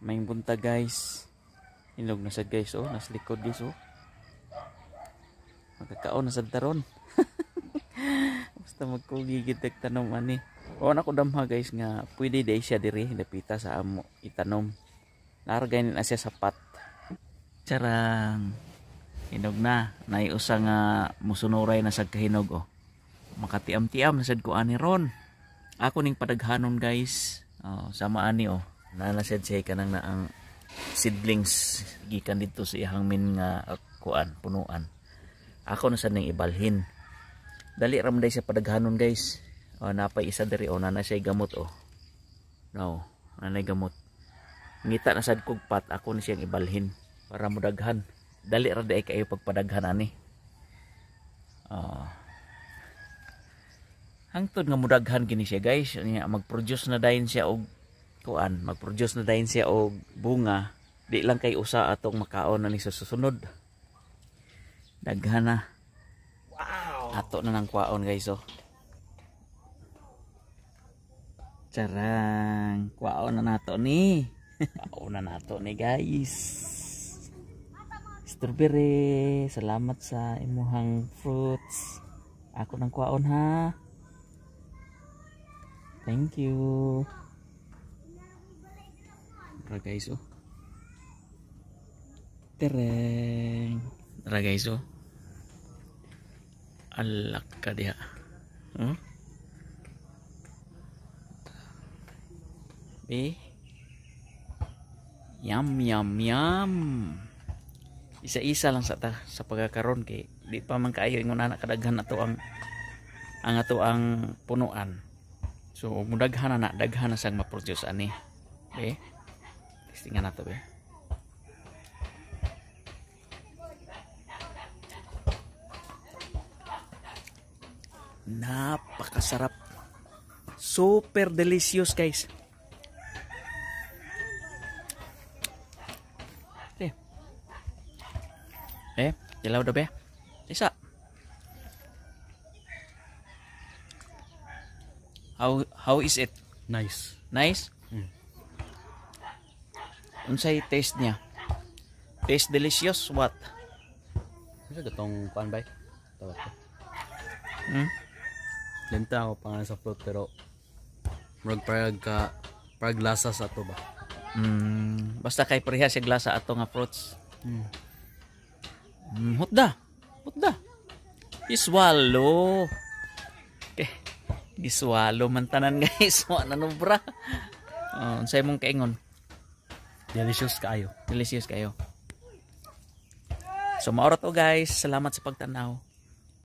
May bunta guys. Hinog na sad guys oh, nas likod guys oh. Magkakaon na sad taron. Basta magkugigid tanom ani. O na ko damha guys nga pwede day siya diri dapita sa amo itanom. Naragay na siya sapat. Charang. Hinog na. Naiusa nga musunuray na sad kahinog oh. Makatiam-tiam na sad ko ani ron. Ako ning padaghanon guys. Oh, sama ani oh. Nanasid siya kanang na ang seedlings gikan dito sa ihang min nga kuan punuan. Ako na sad ning ibalhin. Dali ram day sa padaghanon guys. Oh, napay isa diri oh, nana siya gamot oh. No, nanay gamot. Ngita na sad kog pat, ako na siyang ibalhin para mudaghan. Dali ra day kayo pagpadaghan ani. Hangtod nga mudaghan gini siya guys, mag-produce na dayon siya og kuan, mag-produce na dayon siya og bunga. Di lang kay usa atong makaon na ni sa susunod. Daghan na. Wow. Ato na nang kwaon guys oh. Charang, kwaon na nato ni. Kwaon na nato ni guys. Strawberry, salamat sa imuhang fruits. Ako nang kwaon ha. Thank you. Tara guys oh. Tereng. Tara guys oh. Alak ka diha. Yum yum yum. Isa-isa lang sa pagkakaroon kay di pa man kaayo ingon anak kadaghan ato ang ato ang punuan. So mudaghan na daghan na sang ma-produce ani. Testingan nato be. Napakasarap. Super delicious guys. Dilaw da be. Isa. How is it? Nice. Nice? Unsay taste niya? Taste delicious what? Ano gatong kuan bay? Tawag ko. Lenta ako pangalan sa fruit pero murag parag lasa sa ato ba? Basta kay pareha siya glasa ato nga fruits. Hutda. Iswallow. Okay. Iswallow man tanan guys. Wala na bra. Unsay mong kaingon? Delicious kayo. Delicious kayo. So maoro to guys. Salamat sa pagtanaw.